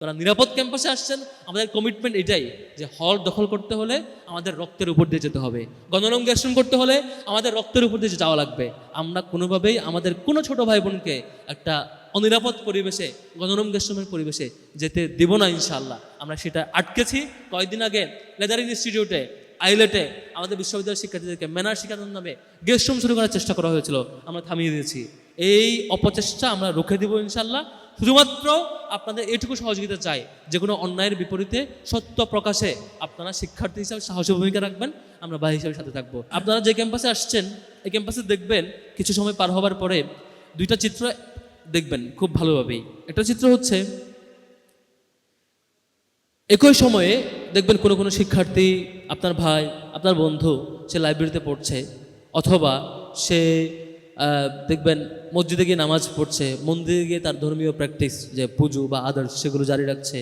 তারা নিরাপদ ক্যাম্পাসে আসছেন। আমাদের কমিটমেন্ট এটাই যে হল দখল করতে হলে আমাদের রক্তের উপর দিয়ে যেতে হবে, গণরঙ্গেশন করতে হলে আমাদের রক্তের উপর দিয়ে যাওয়া লাগবে। আমরা কোনোভাবেই আমাদের কোনো ছোট ভাই বোনকে একটা অনিরাপদ পরিবেশে, গণরঙ্গেশনের পরিবেশে যেতে দেব না ইনশাআল্লাহ। আমরা সেটা আটকেছি। কয়েকদিন আগে লেদারিং ইনস্টিটিউটে, আইলেটে আমাদের বিশ্ববিদ্যালয়ের শিক্ষার্থীদেরকে ম্যানার শিক্ষানোর নামে গেস্ট রুম শুরু করার চেষ্টা করা হয়েছিল, আমরা থামিয়ে দিয়েছি। এই অপচেষ্টা আমরা রুখে দেব ইনশাআল্লাহ। শুধুমাত্র আপনাদের এটুকু সহযোগিতা চাই, যে কোনো অন্যায়ের বিপরীতে সত্য প্রকাশে আপনারা শিক্ষার্থী হিসাবে সাহসী ভূমিকা রাখবেন, আমরা ভাই হিসাবে সাথে থাকবো। আপনারা যে ক্যাম্পাসে আসছেন, এই ক্যাম্পাসে দেখবেন কিছু সময় পার হবার পরে দুইটা চিত্র দেখবেন খুব ভালোভাবেই। একটা চিত্র হচ্ছে একই সময়ে দেখবেন কোনো কোনো শিক্ষার্থী, আপনার ভাই, আপনার বন্ধু, সে লাইব্রেরিতে পড়ছে, অথবা সে দেখবেন মসজিদে গিয়ে নামাজ পড়ছে, মন্দিরে গিয়ে তার ধর্মীয় প্র্যাকটিস যে পুজো বা আদার্স সেগুলো জারি রাখছে।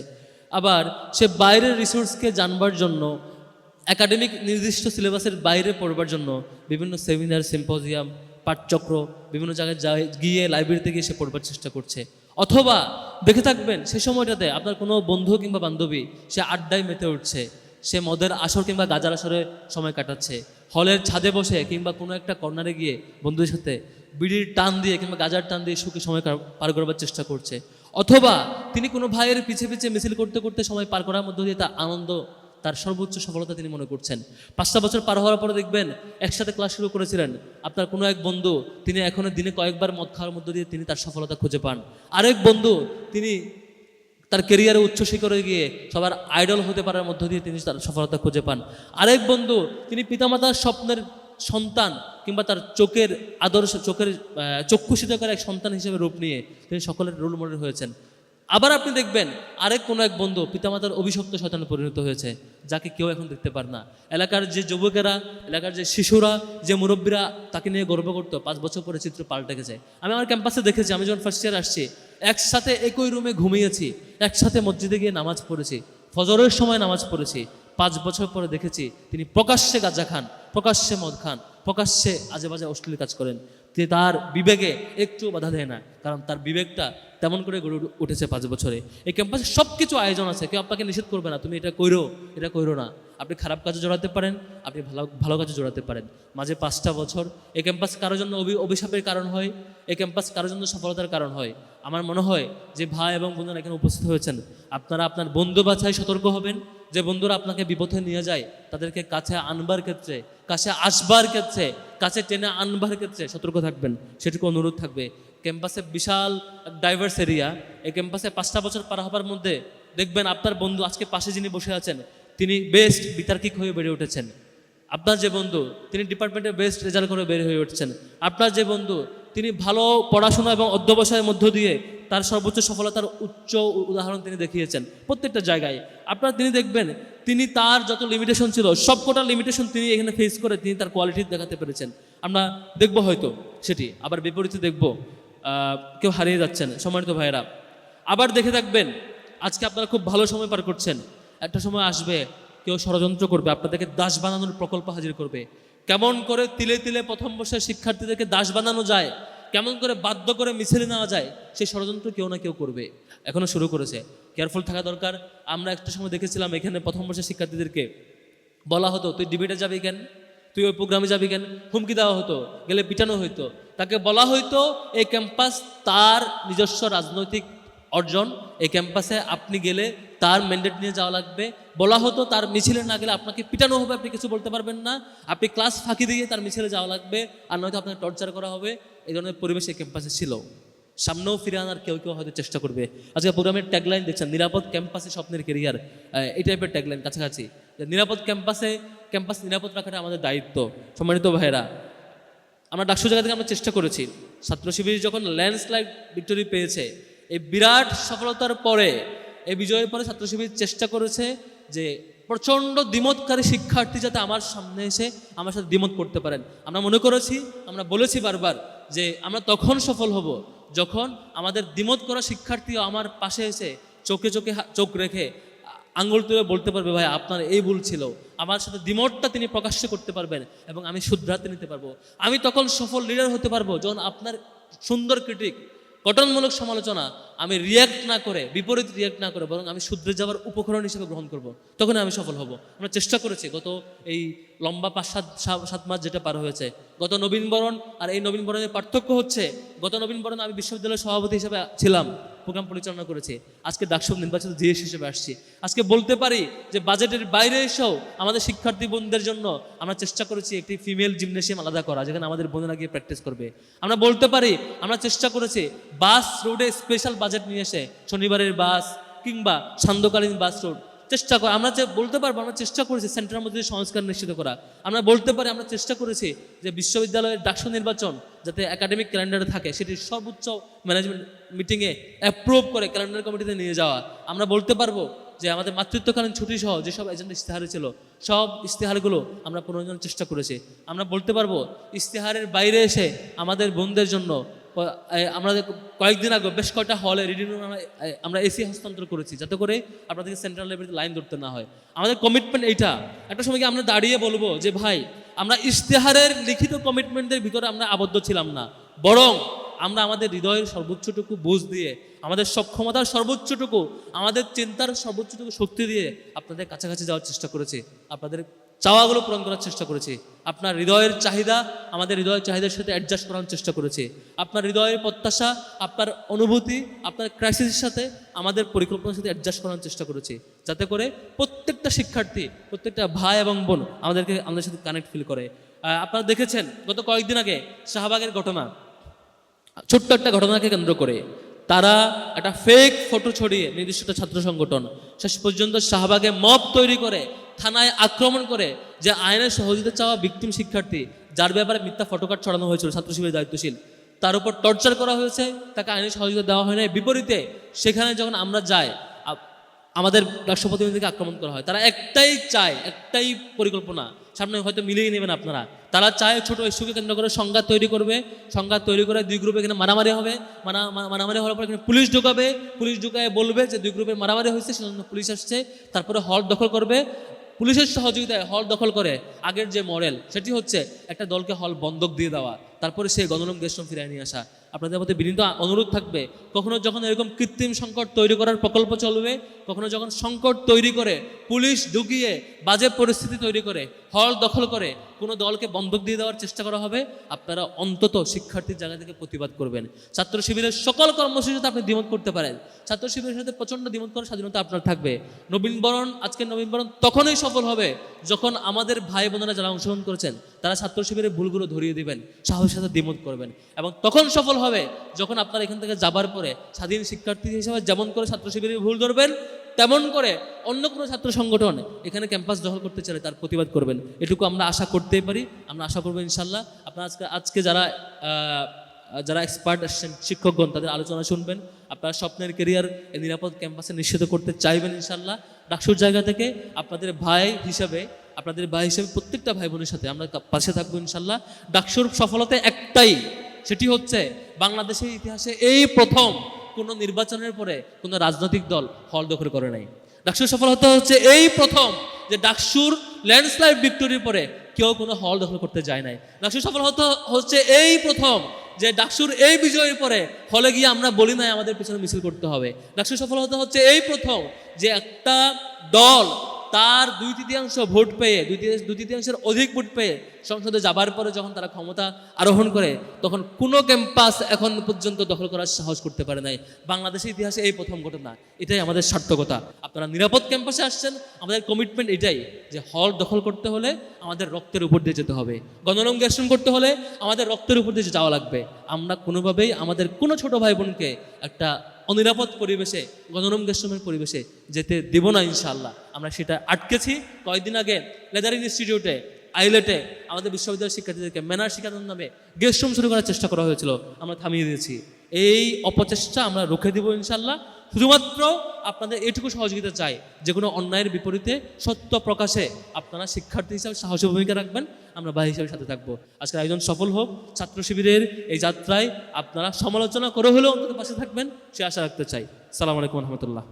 আবার সে বাইরের রিসোর্সকে জানবার জন্য, একাডেমিক নির্দিষ্ট সিলেবাসের বাইরে পড়বার জন্য বিভিন্ন সেমিনার, সিম্পোজিয়াম, পাঠচক্র, বিভিন্ন জায়গায় গিয়ে লাইব্রেরিতে গিয়ে সে পড়বার চেষ্টা করছে। অথবা দেখে থাকবেন সে সময়টাতে আপনার কোনো বন্ধু কিংবা বান্ধবী সে আড্ডায় মেতে উঠছে, সে মদের আসর কিংবা গাজার আসরে সময় কাটাচ্ছে, হলের ছাদে বসে কিংবা কোনো একটা কর্নারে গিয়ে বন্ধুদের সাথে বিড়ির টান দিয়ে কিংবা গাজার টান দিয়ে সুখে সময় পার করবার চেষ্টা করছে। অথবা তিনি কোনো ভাইয়ের পিছে পিছে মিছিল করতে করতে সময় পার করার মধ্য দিয়ে তার আনন্দ, তার সর্বোচ্চ সফলতা তিনি মনে করছেন। 5টা বছর পার হওয়ার পরে দেখবেন একসাথে ক্লাস শুরু করেছিলেন আপনার কোনো এক বন্ধু, তিনি এখনো দিনে কয়েকবার মদ খাওয়ার মধ্য দিয়ে তিনি তার সফলতা খুঁজে পান। আরেক বন্ধু তিনি তার কেরিয়ারে উচ্চ শিখরে গিয়ে সবার আইডল হতে পারার মধ্য দিয়ে তিনি তার সফলতা খুঁজে পান। আরেক বন্ধু তিনি পিতামাতার স্বপ্নের সন্তান কিংবা তার চোখের আদর্শ, চক্ষুষিতকার এক সন্তান হিসেবে রূপ নিয়ে তিনি সকলের রোল মডেল হয়েছেন। আবার আপনি দেখবেন আরেক কোনো এক বন্ধু পিতামাতার অভিশপ্ত শয়তানে পরিণত হয়েছে, যাকে কেউ এখন দেখতে পার না। এলাকার যে যুবকেরা, এলাকার যে শিশুরা, যে মুরব্বীরা তাকে নিয়ে গর্ব করতো, 5 বছর পরে চিত্র পাল্টে গেছে। আমি আমার ক্যাম্পাসে দেখেছি, আমি যখন ফার্স্ট ইয়ার আসছি, একসাথে একই রুমে ঘুমিয়েছি, একসাথে মসজিদে গিয়ে নামাজ পড়েছি, ফজরের সময় নামাজ পড়েছি। 5 বছর পরে দেখেছি তিনি প্রকাশ্যে গাঁজা খান, প্রকাশ্যে মদ খান, প্রকাশ্যে আজে বাজে অশ্লীল কাজ করেন। তার বিবেকে একটু বাধা দেয় না, কারণ তার বিবেকটা তেমন করে গড়ে উঠেছে 5 বছরে। এই ক্যাম্পাসে সব কিছু আয়োজন আছে, কেউ আপনাকে নিষেধ করবে না তুমি এটা কইরো, এটা কইরো না। আপনি খারাপ কাজে জড়াতে পারেন, আপনি ভালো কাজে জড়াতে পারেন। মাঝে 5টা বছর এই ক্যাম্পাস কারোর জন্য অভিশাপের কারণ হয়, এই ক্যাম্পাস কারোর জন্য সফলতার কারণ হয়। আমার মনে হয় যে ভাই এবং বোনেরা এখানে উপস্থিত হয়েছেন, আপনারা আপনার বন্ধু বাছাই সতর্ক হবেন। যে বন্ধুরা আপনাকে বিপথে নিয়ে যায় তাদেরকে কাছে আনবার ক্ষেত্রে, কাছে আসবার ক্ষেত্রে, কাছে টেনে আনবার ক্ষেত্রে সতর্ক থাকবেন, সেটুকু অনুরোধ থাকবে। ক্যাম্পাসে বিশাল ডাইভার্স এরিয়া। এই ক্যাম্পাসে 5টা বছর পার হবার মধ্যে দেখবেন আপনার বন্ধু, আজকে পাশে যিনি বসে আছেন তিনি বেস্ট বিতার্কিক হয়ে বেড়ে উঠেছেন। আপনার যে বন্ধু তিনি ডিপার্টমেন্টে বেস্ট রেজাল্ট করে বের হয়ে উঠছেন। আপনার যে বন্ধু তিনি ভালো পড়াশোনা এবং অধ্যবসায়ের মধ্য দিয়ে তার সর্বোচ্চ সফলতার উচ্চ উদাহরণ তিনি দেখিয়েছেন প্রত্যেকটা জায়গায়। আপনার তিনি দেখবেন তিনি তার যত লিমিটেশন ছিল সবকটা লিমিটেশন তিনি এখানে ফেস করে তিনি তার কোয়ালিটি দেখাতে পেরেছেন। আমরা দেখবো হয়তো সেটি, আবার বিপরীতে দেখব কেউ হারিয়ে যাচ্ছেন। সম্মানিত ভাইয়েরা, আবার দেখে থাকবেন আজকে আপনারা খুব ভালো সময় পার করছেন, একটা সময় আসবে কেউ ষড়যন্ত্র করবে, আপনাদেরকে দাস বানানোর প্রকল্প হাজির করবে। কেমন করে তিলে তিলে প্রথম বর্ষের শিক্ষার্থীদেরকে দাস বানানো যায়, কেমন করে বাধ্য করে মিছিলে নেওয়া যায়, সেই ষড়যন্ত্র কেউ না কেউ করবে, এখনো শুরু করেছে। কেয়ারফুল থাকা দরকার। আমরা একটা সময় দেখেছিলাম এখানে প্রথম বর্ষের শিক্ষার্থীদেরকে বলা হতো তুই ডিবেটে যাবি কেন, তুই ওই প্রোগ্রামে যাবি কেন, হুমকি দেওয়া হতো, গেলে পিটানো হইতো। তাকে বলা হইতো এই ক্যাম্পাস তার নিজস্ব রাজনৈতিক অর্জন, এই ক্যাম্পাসে আপনি গেলে তার ম্যান্ডেট নিয়ে যাওয়া লাগবে। বলা হতো তার মিছিলে না গেলে আপনাকে পিটানো হবে, আপনি কিছু বলতে পারবেন না, আপনি ক্লাস ফাঁকি দিয়ে তার মিছিলে যাওয়া লাগবে, আর নয়তো আপনাকে টর্চার করা হবে। এই ধরনের পরিবেশ এই ক্যাম্পাসে ছিল। সামনেও ফিরে আনার কেউ কেউ হয়তো চেষ্টা করবে। আজকে প্রোগ্রামের ট্যাগলাইন দেখছেন, নিরাপদ ক্যাম্পাসে স্বপ্নের কেরিয়ার, এই টাইপের ট্যাগলাইন কাছাকাছি। নিরাপদ ক্যাম্পাস নিরাপদ রাখাটা আমাদের দায়িত্ব। সম্মানিত ভাইয়েরা, আমরা ডাকসু জায়গা থেকে আমরা চেষ্টা করেছি। ছাত্র শিবির যখন ল্যান্ডস্লাইড ভিক্টোরি পেয়েছে, এই বিরাট সফলতার পরে, এই বিজয়ের পরে ছাত্র শিবির চেষ্টা করেছে যে প্রচণ্ড দ্বিমতকারী শিক্ষার্থী যাতে আমার সামনে এসে আমার সাথে দ্বিমত করতে পারেন। আমরা মনে করেছি, আমরা বলেছি বারবার যে আমরা তখন সফল হব যখন আমাদের দ্বিমত করা শিক্ষার্থীও আমার পাশে এসে চোখে চোখ রেখে আঙ্গুল তুলে বলতে পারবে ভাই আপনার এই ভুল ছিল, আমার সাথে দ্বিমতটা তিনি প্রকাশ্য করতে পারবেন এবং আমি শুধরাতে নিতে পারবো। আমি তখন সফল লিডার হতে পারবো যখন আপনার সুন্দর ক্রিটিক, গঠনমূলক সমালোচনা, আমি রিয়্যাক্ট না করে, বিপরীত রিয়্যাক্ট না করে, বরং আমি শুধরে যাওয়ার উপকরণ হিসেবে গ্রহণ করব, তখন আমি সফল হব। আমরা চেষ্টা করেছি গত এই লম্বা 5-7 মাস যেটা পার হয়েছে। গত নবীনবরণ আর এই নবীনবরণের পার্থক্য হচ্ছে, গত নবীনবরণ আমি বিশ্ববিদ্যালয়ের সভাপতি হিসেবে ছিলাম, প্রোগ্রাম পরিচালনা করেছি। আজকে ডাকসু নির্বাচিত জিএস হিসেবে আসছি। আজকে বলতে পারি যে বাজেটের বাইরে এসেও আমাদের শিক্ষার্থী বোনদের জন্য আমরা চেষ্টা করেছি একটি ফিমেল জিমনেশিয়াম আলাদা করা, যেখানে আমাদের বোনেরা গিয়ে প্র্যাকটিস করবে। আমরা বলতে পারি আমরা চেষ্টা করেছি বাস রোডে স্পেশাল বাজেট নিয়ে এসে, শনিবারের বাস কিংবা সান্ধ্যকালীন বাস রোড চেষ্টা করা। আমরা যে বলতে পারবো আমরা চেষ্টা করেছি সেন্টারের মধ্যে সংস্কার নিশ্চিত করা। আমরা বলতে পারি আমরা চেষ্টা করেছি যে বিশ্ববিদ্যালয়ের ডাকসু নির্বাচন যাতে একাডেমিক ক্যালেন্ডারে থাকে, সেটি সর্বোচ্চ ম্যানেজমেন্ট মিটিংয়ে অ্যাপ্রুভ করে ক্যালেন্ডার কমিটিতে নিয়ে যাওয়া। আমরা বলতে পারবো যে আমাদের মাতৃত্বকালীন ছুটি সহ যেসব এজেন্ডা ইশতেহারে ছিল, সব ইশতেহারগুলো আমরা পুনর্জনের চেষ্টা করেছি। আমরা বলতে পারবো ইশতেহারের বাইরে এসে আমাদের বোনদের জন্য আমরা কয়েকদিন আগে বেশ কয়েকটা হলে রিডিং রুম আমরা এসি হস্তান্তর করেছি, যাতে করে আপনাদেরকে সেন্ট্রাল লাইব্রেরিতে লাইন ধরতে না হয়। আমাদের কমিটমেন্ট এইটা। একটা সময় আমরা দাঁড়িয়ে বলবো যে ভাই, আমরা ইশতেহারের লিখিত কমিটমেন্টদের ভিতরে আমরা আবদ্ধ ছিলাম না, বরং আমরা আমাদের হৃদয়ের সর্বোচ্চটুকু বুঝ দিয়ে, আমাদের সক্ষমতার সর্বোচ্চটুকু, আমাদের চিন্তার সর্বোচ্চটুকু শক্তি দিয়ে আপনাদের কাছাকাছি যাওয়ার চেষ্টা করেছি, আপনাদের চাওয়াগুলো পূরণ করার চেষ্টা করেছি। আপনার হৃদয়ের চাহিদা আমাদের হৃদয়ের চাহিদার সাথে অ্যাডজাস্ট করার চেষ্টা করেছি। আপনার হৃদয়ের প্রত্যাশা, আপনার অনুভূতি, আপনার ক্রাইসিসের সাথে আমাদের পরিকল্পনার সাথে অ্যাডজাস্ট করার চেষ্টা করেছি, যাতে করে প্রত্যেকটা শিক্ষার্থী, প্রত্যেকটা ভাই এবং বোন আমাদের সাথে কানেক্ট ফিল করে। আপনারা দেখেছেন গত কয়েকদিন আগে শাহবাগের ঘটনা, ছোট্ট একটা ঘটনাকে কেন্দ্র করে তারা একটা ফেক ফটো ছড়িয়ে নির্দিষ্ট একটা ছাত্র সংগঠন শেষ পর্যন্ত শাহবাগে মব তৈরি করে থানায় আক্রমণ করে, যে আইনের সহযোগিতা চাওয়া ভিকটিম শিক্ষার্থী, যার ব্যাপারে মিথ্যা ফটোকার্ড ছড়ানো হয়েছিল ছাত্র শিবিরের দায়িত্বশীল, তার উপর টর্চার করা হয়েছে, তাকে আইনের সহযোগিতা দেওয়া হয় না। বিপরীতে সেখানে যখন আমরা যাই, আমাদের রাষ্ট্রপ্রতিনিধিকে আক্রমণ করা হয়। তারা একটাই চায়, একটাই পরিকল্পনা, সামনে হয়তো মিলিয়ে নেবেন আপনারা, তারা চায় ছোট ইস্যুকে কেন্দ্র করে সংঘাত তৈরি করবে, সংঘাত তৈরি করে দুই গ্রুপে এখানে মারামারি হবে, মারামারি হওয়ার পর এখানে পুলিশ ঢুকাবে, পুলিশ ঢুকায় বলবে যে দুই গ্রুপে মারামারি হয়েছে, সেজন্য পুলিশ আসছে, তারপরে হল দখল করবে। পুলিশের সহযোগিতায় হল দখল করে আগের যে মডেল, সেটি হচ্ছে একটা দলকে হল বন্ধক দিয়ে দেওয়া, তারপরে সেই গণরুম গেস্টরুম ফিরিয়ে নিয়ে আসা। আপনাদের মধ্যে বিনীত অনুরোধ থাকবে, কখনো যখন এরকম কৃত্রিম সংকট তৈরি করার প্রকল্প চলবে, কখনো যখন সংকট তৈরি করে পুলিশ ঢুকিয়ে বাজে পরিস্থিতি তৈরি করে হল দখল করে কোনো দলকে বন্ধক দিয়ে দেওয়ার চেষ্টা করা হবে, আপনারা অন্তত শিক্ষার্থীর জায়গা থেকে প্রতিবাদ করবেন। ছাত্র শিবিরের সকল কর্মসূচির সাথে আপনি দ্বিমত করতে পারেন, ছাত্র শিবিরের সাথে প্রচণ্ড দ্বিমত করার স্বাধীনতা আপনার থাকবে। আজকের নবীনবরণ তখনই সফল হবে যখন আমাদের ভাই বোনেরা যারা অংশগ্রহণ করেছেন তারা ছাত্র শিবিরের ভুলগুলো ধরিয়ে দিবেন, সাহসের সাথে দ্বিমত করবেন, এবং তখন সফল হবে যখন আপনারা এখান থেকে যাবার পরে স্বাধীন শিক্ষার্থী হিসেবে যেমন করে ছাত্র শিবিরের ভুল ধরবেন, তেমন করে অন্য কোনো ছাত্র সংগঠন এখানে ক্যাম্পাস দখল করতে চাইলে তার প্রতিবাদ করবেন। এটুকু আমরা আশা করতেই পারি, আমরা আশা করবো ইনশাল্লাহ। আপনারা আজকে যারা এক্সপার্ট আসছেন শিক্ষকগণ, তাদের আলোচনা শুনবেন, আপনারা স্বপ্নের কেরিয়ার নিরাপদ ক্যাম্পাসে নিশ্চিত করতে চাইবেন ইনশাল্লাহ। ডাকসুর জায়গা থেকে আপনাদের ভাই হিসাবে প্রত্যেকটা ভাই বোনের সাথে আমরা পাশে থাকবো ইনশাল্লাহ। ডাকসুর সফলতা একটাই, সেটি হচ্ছে বাংলাদেশের ইতিহাসে এই প্রথম কোনো নির্বাচনের পরে কোনো রাজনৈতিক দল হল দখল করে নাই। ডাকসুর সফলতা হচ্ছে এই প্রথম যে ডাকসুর ল্যান্ডস্লাইড ভিক্টোরির পরে কেউ কোনো হল দখল করতে যায় নাই। ডাকসুর সফলতা হচ্ছে এই প্রথম যে ডাকসুর এই বিজয়ের পরে হলে গিয়ে আমরা বলি নাই আমাদের পিছনে মিছিল করতে হবে। ডাকসুর সফলতা হচ্ছে এই প্রথম যে একটা দল তার 2/3 ভোট পেয়ে, 2/3 অধিক ভোট পেয়ে সংসদে যাবার পরে যখন তারা ক্ষমতা আরোহণ করে, তখন কোনো ক্যাম্পাস এখন পর্যন্ত দখল করার সাহস করতে পারে নাই। বাংলাদেশের ইতিহাসে এই প্রথম ঘটনা। এটাই আমাদের সার্থকতা। আপনারা নিরাপদ ক্যাম্পাসে আসছেন, আমাদের কমিটমেন্ট এটাই যে হল দখল করতে হলে আমাদের রক্তের উপর দিয়ে যেতে হবে, গণরুম গেস্টরুম করতে হলে আমাদের রক্তের উপর দিয়ে যাওয়া লাগবে। আমরা কোনোভাবেই আমাদের কোনো ছোট ভাই বোনকে একটা অনিরাপদ পরিবেশে, গণরুম গেস্টরুমের পরিবেশে যেতে দেব না ইনশাআল্লাহ। আমরা সেটা আটকেছি। কয়েকদিন আগে লেদারিং ইনস্টিটিউটে, আইলেটে আমাদের বিশ্ববিদ্যালয়ের শিক্ষার্থীদেরকে ম্যানার শেখানোর নামে গেস্টরুম শুরু করার চেষ্টা করা হয়েছিল, আমরা থামিয়ে দিয়েছি। এই অপচেষ্টা আমরা রুখে দেব ইনশাআল্লাহ। শুধুমাত্র আপনাদের এটুকু সহযোগিতা চাই, যে কোনো অন্যায়ের বিপরীতে সত্য প্রকাশে আপনারা শিক্ষার্থী হিসাবে সাহসী ভূমিকা রাখবেন, আমরা ভাই হিসাবে সাথে থাকবো। আজকের আয়োজন সফল হোক। ছাত্র শিবিরের এই যাত্রায় আপনারা সমালোচনা করে হলেও অন্তত পাশে থাকবেন, সে আশা রাখতে চাই। আসসালামু আলাইকুম রহমতুল্লাহ।